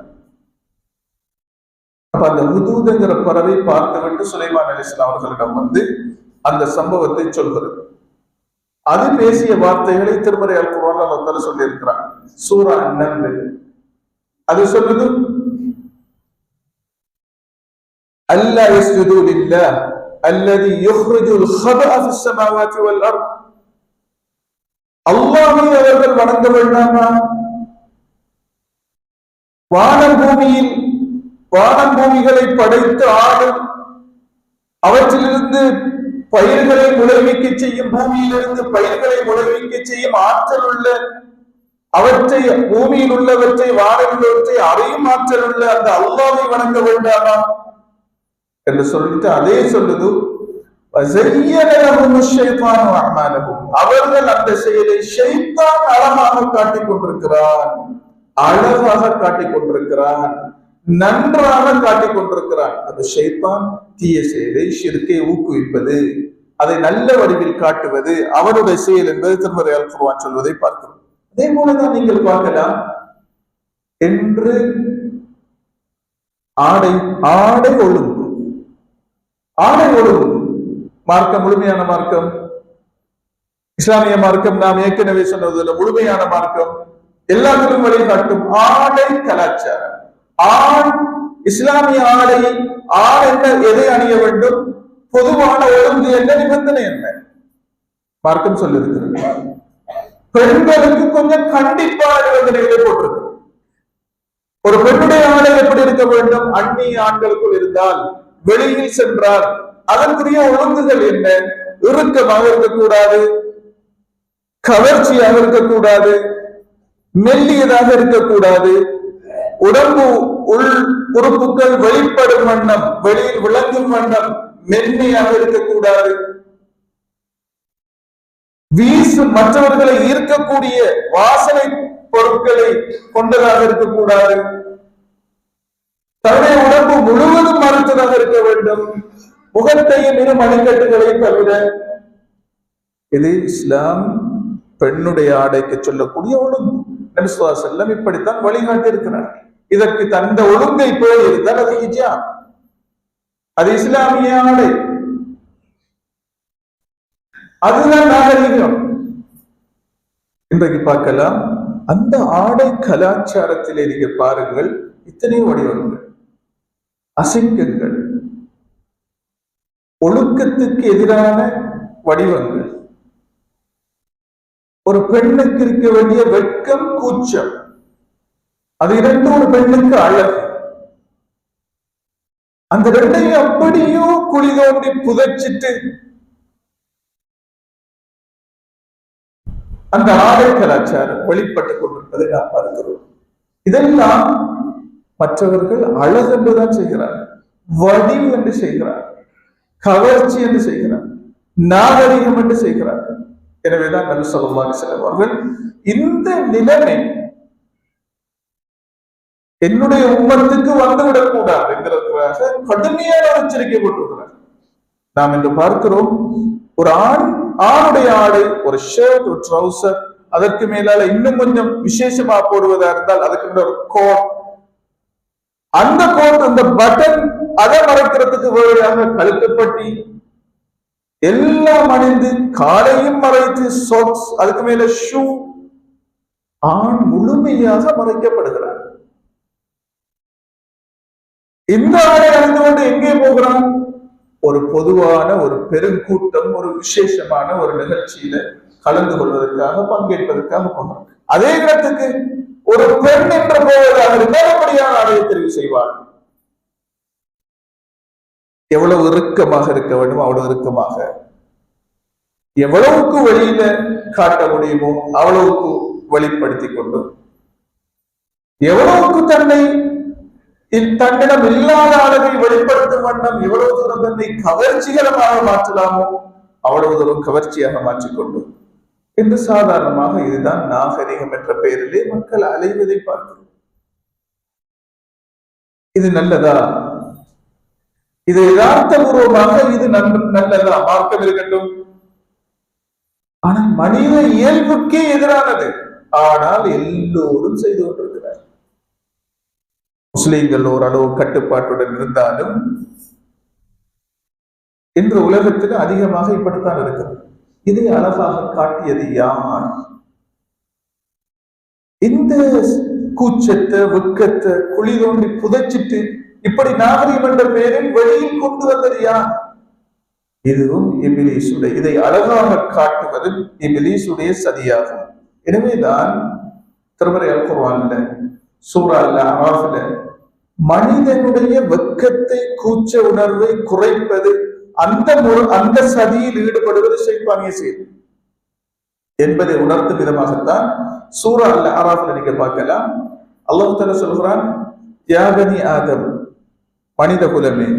அப்ப அந்த ஹுதூதுங்கிற பறவை பார்த்துவிட்டு சுலைமான் அலைஹிஸ்ஸலாம் அவர்களிடம் வந்து அந்த சம்பவத்தை சொல்கிறது. அது பேசிய வார்த்தைகளை திருமறை அல் குர்ஆன்ல அல்லாஹ் தஆலா சொல்லி இருக்கிறான். சூரா அன்-நம்ல் அது சொல்லுது, அல்லா யஸ்ஜுது லில்லாஹ் அல்லதி யுக்ரிஜுல் ஹபஅ ஃபிஸ் ஸமாவாத்தி வல் அர்த். அல்லாஹ்வை அவர்கள் வணங்க வேண்டாமா? வானம் பூமிகளை படைத்து ஆடும், அவற்றிலிருந்து பயிர்களை முளைவிக்க செய்யும், பூமியிலிருந்து பயிர்களை முளைவிக்க செய்யும் ஆற்றல் உள்ள, அவற்றை பூமியில் உள்ளவற்றை வானில் உள்ளவற்றை அறியும் ஆற்றல் உள்ள அந்த அல்லாஹ்வை வணங்க வேண்டாமா என்று சொல்லிட்டு அதே சொல்லுது, அவர்கள் அந்த செயலை ஷைத்தான் அழகாக காட்டிக் கொண்டிருக்கிறான், அழகாக காட்டிக் கொண்டிருக்கிறான், நன்றாக காட்டிக் கொண்டிருக்கிறான். அது ஷைத்தான் தீய செயலை ஷிர்கை ஊக்குவிப்பது, அதை நல்ல வடிவில் காட்டுவது அவனுடைய செயல் என்பது திருமறை அல் குர்ஆன் சொல்வதை பார்க்கிறோம். அதே போலதான் நீங்கள் பார்க்கலாம் என்று ஆடை ஒழுங்கு, ஆடை ஒழுங்கு மார்க்கம், முழுமையான மார்க்கம் இஸ்லாமிய மார்க்கம். நாம் ஏற்கனவே சொன்னதுல முழுமையான மார்க்கம் எல்லாத்திலும் வழிகாட்டும் ஆடை கலாச்சாரம். ஆண் இஸ்லாமிய ஆடை, ஆண் என்ன எதை அணிய வேண்டும், பொதுவான ஒழுங்கு என்ன, நிபந்தனை என்ன மார்க்கம் சொல்லியிருக்கிறது. பெண்களுக்கு கொஞ்சம் கண்டிப்பான நிபந்தனைகளை போட்டிருக்கு. ஒரு பெண்ணுடைய ஆடை எப்படி இருக்க வேண்டும், அந்நிய ஆண்களுக்குள் இருந்தால், வெளியில் சென்றால் அதற்குரிய ஒழுங்குகள் என்ன, இறுக்கமாக இருக்கக்கூடாது, கவர்ச்சியாக இருக்கக்கூடாது, மெல்லியதாக இருக்கக்கூடாது, உடம்பு உள் உறுப்புகள் வெளிப்படும் வண்ணம், வெளியில் விளங்கும் வண்ணம் மென்மையாக இருக்கக்கூடாது, வீசும் மற்றவர்களை ஈர்க்கக்கூடிய வாசனை பொருட்களை கொண்டதாக இருக்கக்கூடாது, தன்னுடைய உடம்பு முழுவதும் மறுத்ததாக இருக்க வேண்டும், முகத்தையும் இரு மணிக்கட்டுகளை தவிர. இது இஸ்லாம் பெண்ணுடைய ஆடைக்கு சொல்லக்கூடிய ஒழுங்கு. நபி ஸல்லல்லாஹு அலைஹி வஸல்லம் இப்படித்தான் வழிகாட்டி இருக்கிறார். இதற்கு தந்த ஒழுங்கை போய் இருந்தால் அது ஹிஜாப், அது இஸ்லாமிய ஆடை, அதுதான் நாகரிகம். இன்றைக்கு பார்க்கலாம் அந்த ஆடை கலாச்சாரத்திலே நீங்க பாருங்கள், இத்தனை வடிவங்கள், அசிங்கங்கள், ஒழுக்கத்துக்கு எதிரான வடிவங்கள், ஒரு பெண்ணுக்கு இருக்க வேண்டிய வெட்கம், கூச்சம், அது இரண்டும் ஒரு பெண்ணுக்கு அழகு. அந்த ரெண்டையும் அப்படியோ குழி தோண்டி புதைச்சிட்டு அந்த ஆடை கலாச்சாரம் வெளிப்பட்டுக் கொண்டிருப்பதை நாம் பார்க்கிறோம். இதெல்லாம் மற்றவர்கள் அழகு என்றுதான் செய்கிறார்கள், வடிவு என்று செய்கிறார்கள், கவர்ச்சி என்று செய்கிறார்கள், நாகரிகம் என்று செய்கிறார்கள். எனவேதான் நபி ஸல்லல்லாஹு அலைஹி வஸல்லம் அவர்கள் இந்த நிலைமை என்னுடைய உம்மத்துக்கு வந்துவிடக் கூடாது என்கிறதுக்காக கடுமையான எச்சரிக்கை போட்டிருக்கிறார். நாம் இன்று பார்க்கிறோம், ஒரு ஆணுடைய ஆடை, ஒரு ஷர்ட், ஒரு ட்ரௌசர், அதற்கு மேலால இன்னும் கொஞ்சம் விசேஷமா போடுவதா இருந்தால் அதுக்கு மேல ஒரு கோட், அந்த கோட், அந்த பட்டன், அதை மறைக்கிறதுக்கு வேறையாக கழுத்துப்பட்டி எல்லாம் அணிந்து, காலையும் மறைத்து சாக்ஸ், அதுக்கு மேல ஷூ, ஆண் முழுமையாக மறைக்கப்படுகிறார். இந்த ஆடை அணிந்து கொண்டு எங்கே போகிறான்? ஒரு பொதுவான ஒரு பெருங்கூட்டம், ஒரு விசேஷமான ஒரு நிகழ்ச்சியில கலந்து கொள்வதற்காக, பங்கேற்பதற்காக போகிறார். அதே இடத்துக்கு ஒரு பெண் என்று போவதாக இருந்தால் அப்படியான ஆடையை தெரிவு செய்வார். எவ்வளவு இறுக்கமாக இருக்க வேண்டும் அவ்வளவு இறுக்கமாக, எவ்வளவுக்கு வெளியில காட்ட முடியுமோ அவ்வளவுக்கு வெளிப்படுத்திக் கொண்டு, எவ்வளவுக்கு தன்னிடம் இல்லாத அளவை வெளிப்படுத்தும் வண்ணம் எவ்வளவு தூரம் தன்னை கவர்ச்சிகரமாக மாற்றலாமோ அவ்வளவு தூரம் கவர்ச்சியாக மாற்றிக்கொண்டு, என்று சாதாரணமாக இதுதான் நாகரிகம் என்ற பெயரிலே மக்கள் அலைவதை பார்க்கிறோம். இது நல்லதா? இது யதார்த்தபூர்வமாக இது நல்லதா? மார்க்கம் இருக்கட்டும், ஆனால் மனித இயல்புக்கே எதிரானது. ஆனால் எல்லோரும் செய்து கொண்டிருக்கிறார். முஸ்லிம்கள் ஓரளவு கட்டுப்பாட்டுடன் இருந்தாலும் இன்று உலகத்தில் அதிகமாக இப்படித்தான் இருக்கிறது. இதை அழகாக காட்டியது யார்? இந்த கூச்சத்தை வெக்கத்தை குழி தோண்டி புதைச்சிட்டு இப்படி நாகரிகம் என்ற பெயரில் வெளியில் கொண்டு வந்தது யார்? இதுவும் இபிலீசுடைய, இதை அழகாக காட்டுவது இபிலீசுடைய சதியாகும். எனவேதான் திருமறை அல் குர்ஆன்ல சூரா அல் அராஃப்ல மனிதனுடைய வெக்கத்தை கூச்ச உணர்வை குறைப்பது, அந்த சதியில் ஈடுபடுவது ஷைத்தானிய செயல் என்பதை உணர்த்தும் விதமாகத்தான் சூரா அல் அராஃப்ல நீங்க பார்க்கலாம். அல்லாஹ் தஆலா சொல்கிறான், யா பனி ஆதம், மனித குலமே,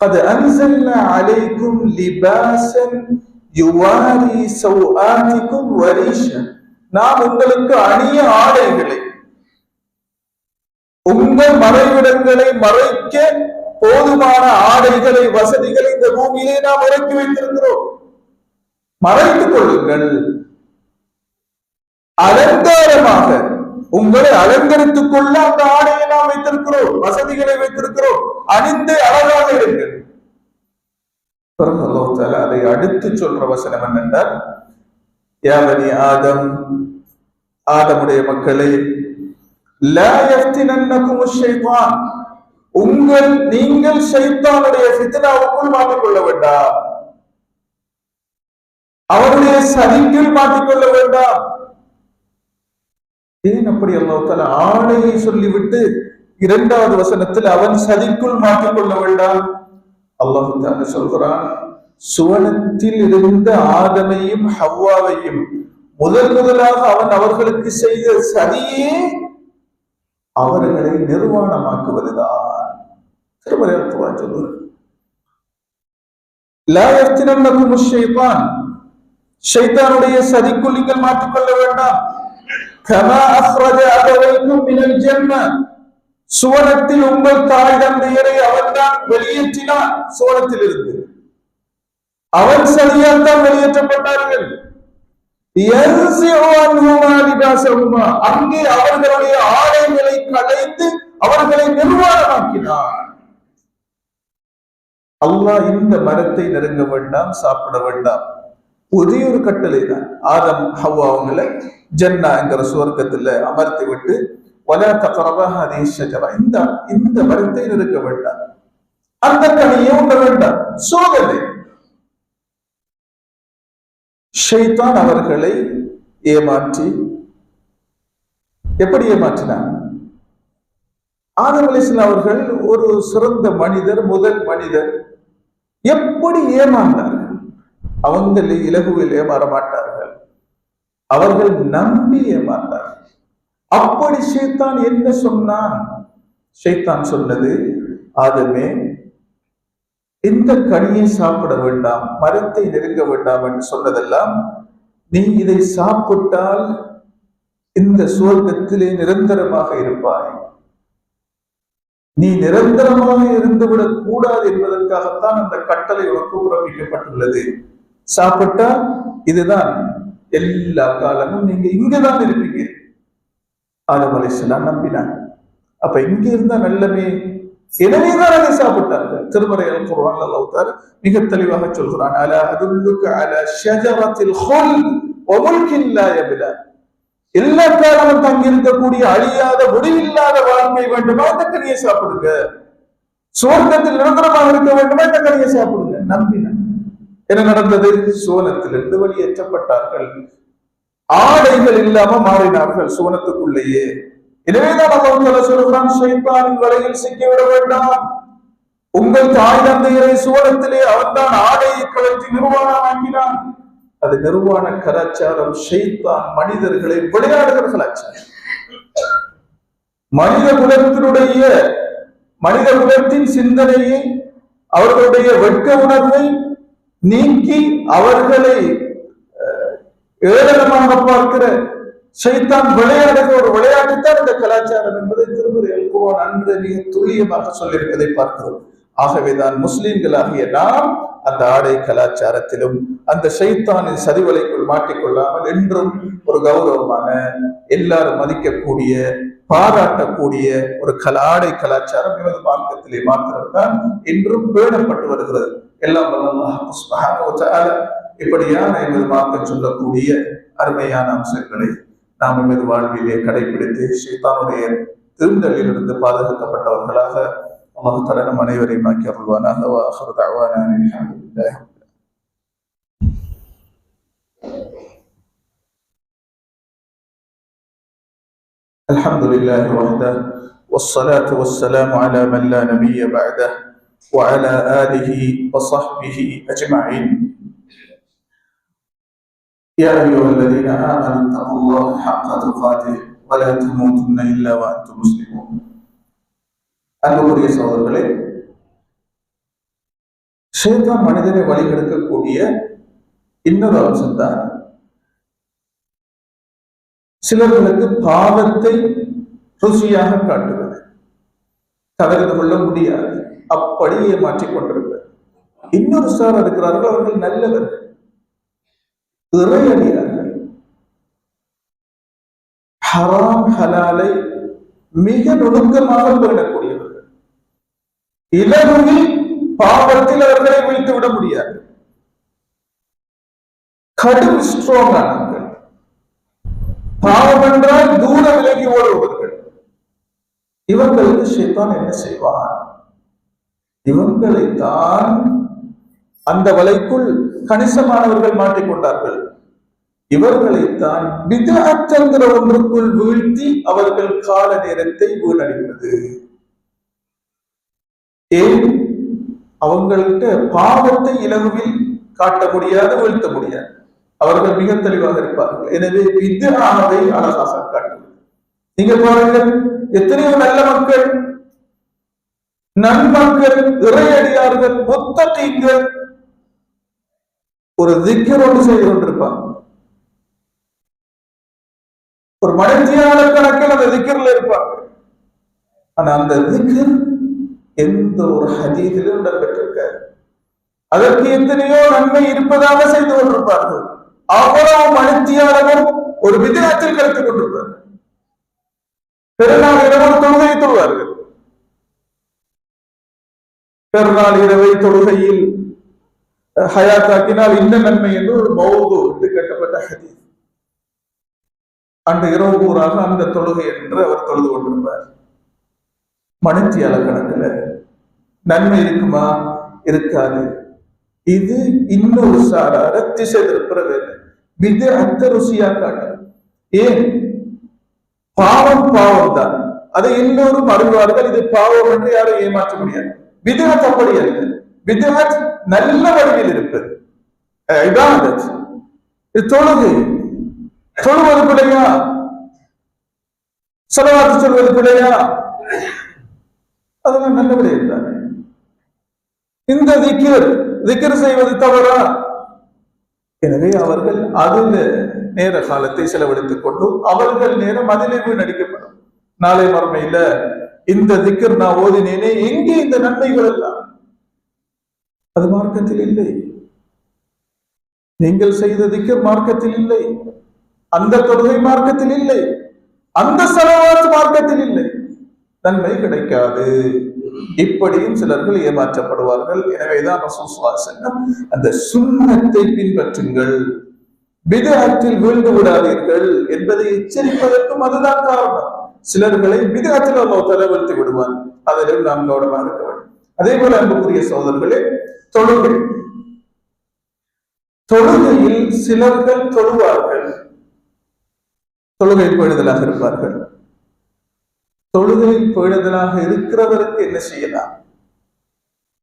قد أنزلنا عليكم لباسا يواري سوآتكم وريشا, நாம் உங்களுக்கு அணிய ஆடைகளை, உங்கள் மறைவிடங்களை மறைக்க போதுமான ஆடைகளை வசதிகளை இந்த பூமியிலே நாம் இறக்கி வைத்திருக்கிறோம். மறைத்துக் கொள்ளுங்கள், அலங்காரமாக உங்களை அலங்கரித்துக் கொள்ள அந்த ஆடையை நாம் வைத்திருக்கிறோம், வசதிகளை வைத்திருக்கிறோம், அணிந்து அழகாக இருங்கள். அல்லாஹ் தஆலா அதை அடுத்து சொல்ற வசனம் என்னென்றால், யா பனி ஆதம், ஆதமுடைய மக்களே, லா யஃப்தினன்னகும் ஷைத்தான், நீங்கள் ஷைத்தானுடைய ஃபித்னாவுக்குள் மாட்டிக்கொள்ள வேண்டாம், அவருடைய சதிக்குள் மாட்டிக்கொள்ள வேண்டாம். ஏன் அப்படி அல்லாஹ் தஆலா ஆணையை சொல்லிவிட்டு இரண்டாவது வசனத்தில் அவன் சதிக்குள் மாட்டிக்கொள்ள வேண்டாம்? அல்லாஹ் தஆலா சொல்கிறான், சுவனத்தில் இருந்த ஆதமையும் ஹவ்வாவையும் முதலாக அவன் அவர்களுக்கு செய்த சதியே அவர்களை நிர்வாணமாக்குவதுதான். திருமறை அல் குர்ஆன் சொல்லுது, லா யஃப்தினன்னகும் ஷைத்தான், ஷைத்தானுடைய சதிக்குள் நீங்கள் மாட்டிக்கொள்ள வேண்டாம். கமா அக்ரஜ அபவைக்கும் மினல் ஜன்னah, சுவனத்தில் உங்கள் தாய் தந்தையரை அவன் தான் வெளியேற்றினான். சுவனத்தில் இருந்து அவன் சதியால் தான் வெளியேற்றப்பட்டார்கள். அங்கே அவர்களுடைய ஆடைகளை களைந்து அவர்களை நிர்வாணமாக்கினான். அல்லாஹ் இந்த மரத்தை நெருங்க வேண்டாம், சாப்பிட வேண்டாம், ஒரே ஒரு கட்டளை தான். ஆதம் ஹவ்வா அவங்களை ஜன்னா என்கிற சுவர்க்கத்துல அமர்த்தி விட்டு வலா தக்ரபா ஹாதிஹி ஷஜரா, இந்த மரத்தை நெருங்க வேண்டாம், அந்த கனியை உண்ண வேண்டாம். சோதனை. ஷைத்தான் அவர்களை ஏமாற்றி, எப்படி ஏமாற்றினார்? ஆதம் அலைஹிஸ்ஸலாம் அவர்கள் ஒரு சிறந்த மனிதர், முதல் மனிதர். எப்படி ஏமாந்தார்கள்? அவங்க இலகுவில் ஏமாற மாட்டார்கள், அவர்கள் நம்பி ஏமாந்தார்கள். அப்படி ஷைத்தான் என்ன சொன்னான்? ஷைத்தான் சொன்னது, ஆதமே, இந்த கனியை சாப்பிட வேண்டாம், மரத்தை நெருங்க வேண்டாம் என்று சொன்னதெல்லாம், நீ இதை சாப்பிட்டால் இந்த சுவர்க்கத்திலே நிரந்தரமாக இருப்பாய், நீ நிரந்தரமாக இருந்துவிடக் கூடாது என்பதற்காகத்தான் அந்த கட்டளை உனக்கு பிறப்பிக்கப்பட்டுள்ளது. சாப்பிட்டால் இதுதான் எல்லா காலமும் நீங்க இங்கதான் இருப்பீங்க. ஆதம் அலைஹிஸ்ஸலாம் நம்பினாங்க. அப்ப இங்க இருந்தா நல்லமே, எனவேதான் அதை சாப்பிட்டார்கள். திருமறை அல் குர்ஆன்ல அல்லாஹ் தஆலா மிக தெளிவாக சொல்கிறான், அலா அதுல்லுக அலா ஷஜரத்தில் ஹுல்த் வ முல்கின் லா யப்லா, எல்லா காலமும் தங்கி இருக்கக்கூடிய அழியாத முடிவில்லாத வாழ்க்கை வேண்டுமா, இந்த கனியை சாப்பிடுங்க. சுவர்க்கத்தில் நிரந்தரமாக இருக்க வேண்டுமா, இந்த கனியை சாப்பிடுங்க. நம்பினாங்க. என்ன நடந்தது? சுவனத்திலிருந்து வெளியேற்றப்பட்டார்கள், ஆடைகள் இல்லாம மாறினார்கள் சுவனத்துக்குள்ளேயே. எனவேதான் அல்லாஹ் தஆலா சொல்கிறான், ஷைத்தானின் வலையில் சிக்கிவிட வேண்டாம், உங்கள் தாய் தந்தையரை சுவனத்திலே அவன்தான் ஆடையை கலற்றி நிர்வாணமாக்கினான். அது நிர்வாண கலாச்சாரம். ஷைத்தான் மனிதர்களை விளையாடுகிற கலாச்சாரம். மனித குலத்தின் சிந்தனையை, அவர்களுடைய வெட்க உணர்வை நீக்கி அவர்களை ஏளனமாக பார்க்கிற ஷைத்தான் விளையாடுகிற ஒரு விளையாட்டுத்தான் இந்த கலாச்சாரம் என்பதை திருமறை அல் குர்ஆன் அன்று மிக துல்லியமாக சொல்லியிருப்பதை பார்க்கிறோம். ஆகவேதான் முஸ்லிம்களாகிய நாம் அந்த ஆடை கலாச்சாரத்திலும் அந்த ஷைத்தானின் சதிவலைக்குள் மாட்டிக்கொள்ளாமல் என்றும் ஒரு கௌரவமான, எல்லாரும் மதிக்கக்கூடிய, பாராட்டக்கூடிய ஒரு ஆடை கலாச்சாரம் எமது மார்க்கத்திலே மாத்திரம்தான் இன்றும் பேணப்பட்டு வருகிறது. எல்லாம் இப்படியான எமது மார்க்கம் சொல்லக்கூடிய அருமையான அம்சங்களை நாம் எமது வாழ்விலே கடைபிடித்து ஷைத்தானுடைய திருந்தலிலிருந்து பாதுகாக்கப்பட்டவர்களாக அல்லாஹ் தஆலா நம் அனைவரையும் ஆக்கி அருள்வானாக. வஆகிரு தஅவானா அல்ஹம்துலில்லாஹி. அல்ஹம்துலில்லாஹி வஹ்தஹு வஸ்ஸலாத்து வஸ்ஸலாமு அலா மன் லா நபிய்ய பஅதஹு وعلى آله وصحبه أجمعين. يا أيها الذين آمنوا اتقوا الله حق تقاته ولا تموتن إلا وأنتم مسلمون. அன்புக்குரிய சகோதரர்களே, ஷைத்தான் மனிதனை வழிகெடுக்கக்கூடிய இன்னொரு அம்சம்தான் சிலர்களுக்கு பாவத்தை ருசியாக காட்டுவது, தவிர்த்து கொள்ள முடியாது, அப்படியே மாற்றிக் கொண்டிருக்கிறது. இன்னொரு சார் இருக்கிறார்கள், அவர்கள் நல்லவர்கள், இறையடியார்கள், ஹராம் ஹலாலை மிக நுணுக்கமாக பேணக்கூடியவர்கள். இலகுவில் பாவத்தில் அவர்களை வீழ்த்து விட முடியாது. கடும் ஸ்ட்ராங்கானவர்கள், பாவம் என்றால் தூர விலகி ஓடுபவர்கள். இவங்களுக்கு ஷைத்தான் என்ன செய்வான்? இவங்களைத்தான் அந்த வலைக்குள் கணிசமானவர்கள் மாட்டிக்கொண்டார்கள். இவர்களைத்தான் பித்அத் என்கிற ஒன்றுக்குள் வீழ்த்தி அவர்கள் கால நேரத்தை வீணடிப்பது. ஏன்? அவங்கள்ட்ட பாவத்தை இலகுவில் காட்ட முடியாது, வீழ்த்த முடியாது. அவர்கள் மிக தெளிவாக இருப்பார்கள். எனவே பித்ஆவை அழகாக காட்டுவது. நீங்க பாருங்கள், எத்தனையோ நல்ல மக்கள், நன்மக்கள், இறையடியார்கள், முத்தகீன்கள் ஒரு திக்ர் ஒன்று செய்து கொண்டிருப்பாங்க. ஒரு மனிதனால கணக்கில் அந்த திக்ர்ல இருப்பாங்க. ஆனா அந்த திக்ர் எந்த ஒரு ஹதீஸிலும் இடம்பெற்றிருக்காது. அதற்கு எத்தனையோ நன்மை இருப்பதாக செய்து கொண்டிருப்பார்கள். அவ்வளவு மனிதனாலும் ஒரு விதத்தில் கருத்து கொண்டிருப்பார்கள். பெருநாள் இரவு தொழுகை தொழுவார்கள். பெருநாள் இரவை தொழுகையில் ஹயாத்தாக்கினால் இந்த நன்மை என்று ஒரு மௌது என்று கட்டப்பட்ட ஹதீஸ். அந்த இரவு பூராக அந்த தொழுகை என்று அவர் தொழுது கொண்டிருப்பார். மணித்தியால கணக்குல நன்மை இருக்குமா? இருக்காது. இது இன்னொரு சாரார திசை திருப்புற வேலை. பித்அத் ருசியா காட்டு. ஏன்? பாவம் பாவம் தான், அதை எல்லோரும் அறிவார்கள். இது பாவம் என்று யாரும் ஏமாற்ற முடியாது. பித்அத் அப்படி அல்ல. பித்அத் நல்ல வழியில் இருப்பது. இபாதத், தொழுகை, சொல்வது பிழையா? ஸலவாத் சொல்வது பிழையா? அதெல்லாம் நல்ல விடயம் தானே. இந்த திக்ர் செய்வது தவறா? எனவே அவர்கள் அதில் நேர காலத்தை செலவழித்துக் கொண்டு அவர்கள் நேரம் அதிலே வீணடிக்கப்படும். நாளை மறுமையில இந்த திக்ர் நான் ஓதினேனே, எங்கே இந்த நன்மைகள் எல்லாம்? அது மார்க்கத்தில் இல்லை. நீங்கள் செய்த திக்ர் மார்க்கத்தில் இல்லை. அந்த தொழுகை மார்க்கத்தில் இல்லை. அந்த ஸலவாத் மார்க்கத்தில் இல்லை. நன்மை கிடைக்காது. இப்படியும் சிலர்கள் ஏமாற்றப்படுவார்கள். எனவேதான் ரசூல் ஸல்லல்லாஹு அலைஹி வஸல்லம் அந்த சுன்னத்தை பின்பற்றுங்கள், பித்அத்தில் வீழ்ந்து விடாதீர்கள் என்பதை எச்சரிப்பதற்கும் அதுதான் காரணம். சிலர்களை பித்அத்தில் அல்லாஹ் தஆலா வீழ்த்தி விடுவான். அதிலும் நாம் கவனமாக இருக்க வேண்டும். அதே போல அன்புக்குரிய சகோதரர்களே, தொழுகையில் சிலர்கள் தொழுவார்கள், தொழுகை பேணுதலாக இருப்பார்கள். தொழுகை பேணுதலாக இருக்கிறவருக்கு என்ன செய்யலாம்?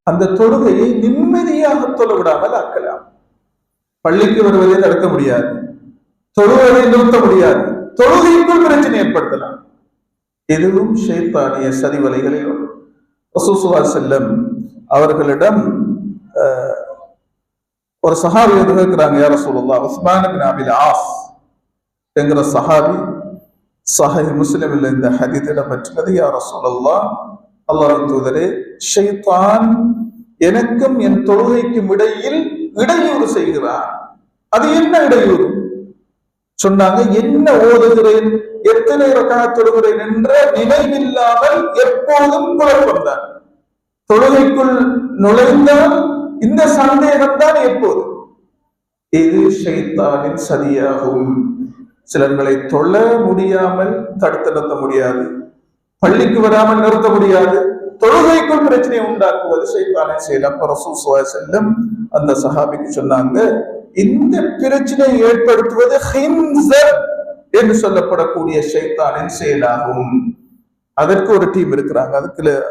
அந்த தொழுகையை நிம்மதியாக தொழ விடாமல் ஆக்கலாம். பள்ளிக்கு வருவதை தடுக்க முடியாது, தொழுவதை நிறுத்த முடியாது, தொழுகைக்குள் பிரச்சனை ஏற்படுத்தலாம். எதுவும் ஷைத்தானிய சதிவலைகளில் ஒன்று. ரசூல் ஸல்லல்லாஹு அலைஹி வஸல்லம் அவர்களிடம் ஒரு சஹாபி இருக்கிறாங்க. யா ரசூலுல்லாஹ், உஸ்மான் இப்னு அபில் ஆஸ் என்கிற சஹாபி, சஹீஹ் முஸ்லிமில் இந்த ஹதீஸ் இடம்பெற்றுள்ளது. யா ரசூலல்லாஹ், அல்லாஹ்வின் தூதரே, ஷைத்தான் எனக்கும் என் தொழுகைக்கும் இடையில் இடையூறு செய்கிறான். அது என்ன இடையூறு? சொன்னாங்க, என்ன ஓதுகிறேன், எத்தனை ரக்காத் தொழுகிறேன் என்ற நினைவில்லாமல் எப்போதும் குழப்பம்தான். தொழுகைக்குள் நுழைந்தால் இந்த சந்தேகம் தான் எப்போது. இது ஷைத்தானின் சதியாகும். சிலர்களை தொழ முடியாமல் தடுத்து நிறுத்த முடியாது, பள்ளிக்கு வராமல் நிறுத்த முடியாது, தொழுகைக்குள் பிரச்சனையை உண்டாக்குவது ஷைத்தானின் செயல். அப்ப ரசூல் ஸல்லல்லாஹு அலைஹி வஸல்லம் அந்த சஹாபிக்கு சொன்னாங்க, இந்த பிரச்சனையை ஏற்படுத்துவது ஹின்ஸர் என்று சொல்லப்படக்கூடிய ஷைத்தானின் செயலாகும். அதற்கு ஒரு டீம் இருக்கிறாங்க,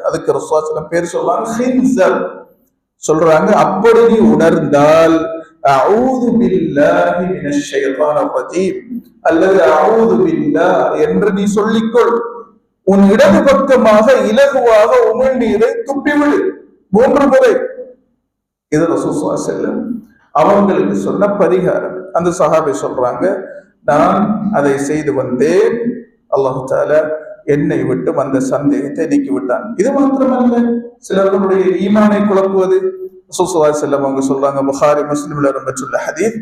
அதுக்கு ரசூலுல்லாஹி பேர் சொல்றாங்க, ஹின்ஸர் சொல்றாங்க. அப்படி நீ உணர்ந்தால் அஊது பில்லாஹி மினஷ் ஷைத்தானிர் ரஜீம் அல்லது அஊது பில்லாஹ் என்று நீ சொல்லிக்கொள். உன் இடது பக்கமாக இலகுவாக உமிழ்நீரை துப்பிவிடு 3 முறை. இது ரசூல் ஸல்லல்லாஹு அலைஹி வஸல்லம் அவங்களுக்கு சொன்ன பரிகாரம். அந்த சஹாபி சொல்றாங்க, நான் அதை செய்து வந்தேன், அல்லாஹ் தஆலா என்னை விட்டு வந்த சந்தேகத்தை நீக்கி விட்டான். இது மாத்திரமல்ல, சிலர்களுடைய ஈமானை குழப்புவது. ரசூல் ஸல்லல்லாஹு அலைஹி வஸல்லம் அவங்க சொல்றாங்க, புகாரி முஸ்லிம்ல இடம்பெற்றுள்ள ஹதீஸ்,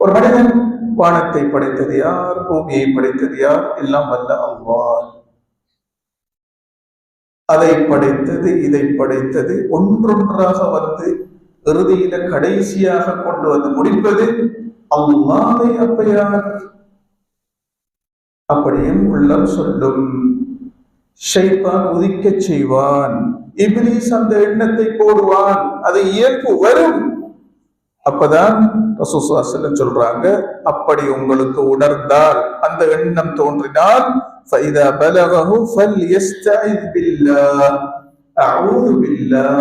ஒரு மனிதன் வானத்தை படைத்தது யார், பூமியை படைத்தது யார், எல்லாம் வல்ல அல்லாஹ். அதை படைத்தது இதை படைத்தது ஒன்றொன்றாக வந்து இறுதியில கடைசியாக கொண்டு வந்து முடிப்பது அல்லாஹ்வை. அப்ப யார்? அப்படியும் உள்ளம் சொல்லும். ஷைத்தான் உதிக்க செய்வான், இப்லீஸ் அந்த எண்ணத்தை போடுவான், அது இயல்பு வரும். அப்பதான் ரசூல் ஸல்லல்லாஹு அலைஹி வஸல்லம் சொல்றாங்க, அப்படி உங்களுக்கு உணர்ந்தால், அந்த எண்ணம் தோன்றினால், فإذا بلغه فليستعذ بالله أعوذ بالله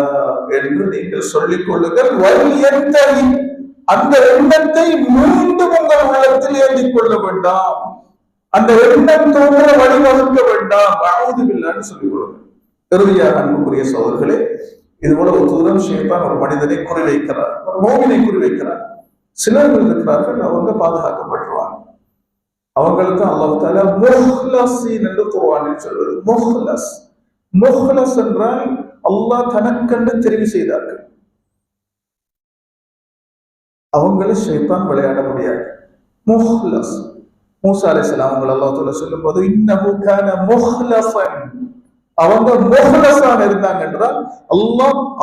என்று நீங்கள் சொல்லிக் கொள்ளுங்கள். வலியந்தஹி, அந்த எண்ணத்தை மீண்டும் உங்கள் உள்ளத்தில் ஏந்திக் கொள்ள வேண்டாம், அந்த எண்ணம் தோன்ற வழிவகுக்க வேண்டாம், அஊது பில்லாஹ்னு சொல்லிக் கொள்ளுங்கள். இறுதியாக அன்புக்குரிய சகோதரர்களே, இது போல ஒரு தூரம் ஷைத்தான் ஒரு மனிதனை குறிவைக்கிறார், ஒரு மோமினை குறிவைக்கிறார். சிலர்கள் இருக்கிறார்கள், அவங்க பாதுகாக்கப்பட்டுருவாங்க. அவங்களுக்கு அல்லாஹ் தஆலா முஹ்லஸீன் என்று குர்ஆனில் சொல்வது. முஹ்லஸ் என்றால் அல்லாஹ் தனக்கென்று தெரிவு செய்தார்கள். அவங்களை ஷைத்தான் விளையாட முடியாது. முஹ்லஸ், மூசா அலைஹிஸ்ஸலாம் அவங்களை அல்லாஹ் தஆலா சொல்லும்போது, இன்னஹு கான முஹ்லஸன், அவங்க முஹ்லஸான இருந்தாங்க என்றால்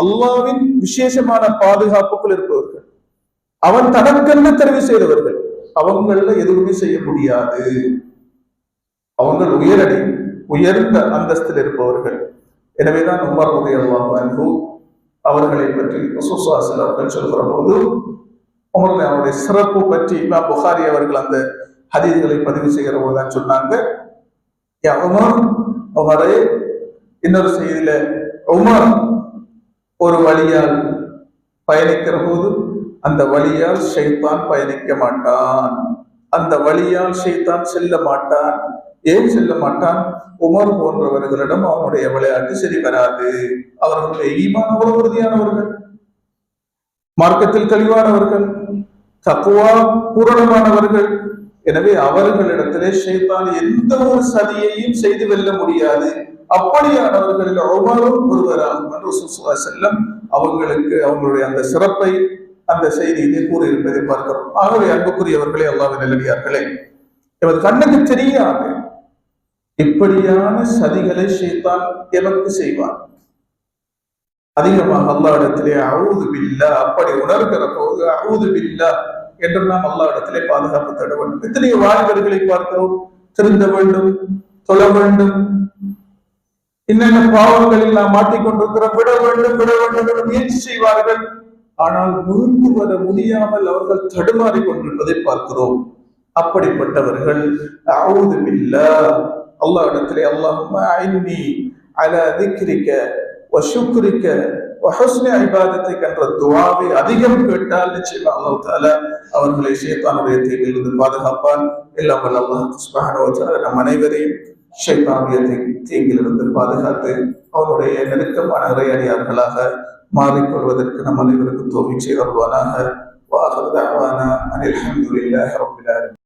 அல்லாஹ்வின் விசேஷமான பாதுகாப்புக்குள் இருப்பவர்கள், அவன் தனக்கென்று தெரிவு செய்தவர்கள். அவங்கள எதுவுமே செய்ய முடியாது. அவங்க உயர்ந்த அந்தஸ்தில் இருப்பவர்கள். எனவேதான் உமர் ரலியல்லாஹு அன்ஹு அவர்களை பற்றி ரசூல் ஸல்லல்லாஹு அலைஹி வஸல்லம் அவர்கள் சொல்கிற போது, அவருடைய சிறப்பு பற்றி இமாம் புகாரி அவர்கள் அந்த ஹதீஸ்களை பதிவு செய்கிற போதுதான் சொன்னாங்க, உமரே, இன்னொரு செய்தியில, உமர் ஒரு வழியால் பயணிக்கிற போது அந்த வழியால் ஷைத்தான் பயணிக்க மாட்டான், அந்த வழியால் ஷைத்தான் செல்ல மாட்டான். ஏன் செல்ல மாட்டான்? உமர் போன்றவர்களிடம் அவனுடைய விளையாட்டு சரி வராது. அவர்களுடைய ஈமான் அவ்வளவு உறுதியானவர்கள், மார்க்கத்தில் தெளிவானவர்கள், தக்வா பூரணமானவர்கள். எனவே அவர்களிடத்திலே ஷைத்தான் எந்த ஒரு சதியையும் செய்து வெல்ல முடியாது. அப்படியானவர்களில் உமரும் ஒருவராகும் என்று ரசூல் ஸல்லல்லாஹு அலைஹி வஸல்லம் அவங்களுக்கு அவங்களுடைய அந்த சிறப்பை அந்த செய்தியிலே கூறியிருப்பதை பார்க்கிறோம். ஆகவே அன்புக்குரியவர்களே, அல்லாஹ்வின் நல்லடியார்களே, எமது கண்ணுக்கு தெரியாது இப்படியான சதிகளை ஷைத்தான் எமக்கு செய்வான். அதிகமாக அல்லாஹ்விடத்திலே அஊது பில்லாஹ், அப்படி உணர்கிற போது அஊது பில்லாஹ் என்று நாம் அல்லாஹ்விடத்திலே பாதுகாப்பு தேட வேண்டும். இத்தனை வாலிபர்களை பார்க்கிறோம், திருந்த வேண்டும், தொழ வேண்டும், இன்னென்ன பாவங்களில் நாம் மாட்டிக்கொண்டிருக்கிறோம், விட வேண்டும் என்று முயற்சி செய்வார்கள். ஆனால் மீண்டு வர முடியாமல் அவர்கள் தடுமாறி கொண்டிருப்பதை பார்க்கிறோம். அப்படிப்பட்டவர்கள் அஊது பில்லாஹ், அல்லாஹ்விடத்திலே அல்லாஹும்ம அஇன்னி அலா திக்ரிக வ ஷுக்ரிக வ ஹுஸ்னி இபாதத்திக என்ற துஆவை அதிகம் கேட்டால் நிச்சயமாக அல்லாஹ் தஆலா அவர்களை ஷைத்தானுடைய தீங்கிலிருந்து பாதுகாப்பான். எல்லாம் வல்ல அல்லாஹ் சுப்ஹானஹு வ தஆலா நம் அனைவரையும் ஷைத்தானுடைய தீங்கிலிருந்து பாதுகாத்து அவருடைய நெருக்கமான இறையடியார்களாக மாறிக்கொள்வதற்கு நம் அனைவருக்கும் தௌஃபீக் செய்தருள்வானாக. வ ஆகிரு தஅவானா அனில் ஹம்துலில்லாஹி ரப்பில் ஆலமீன்.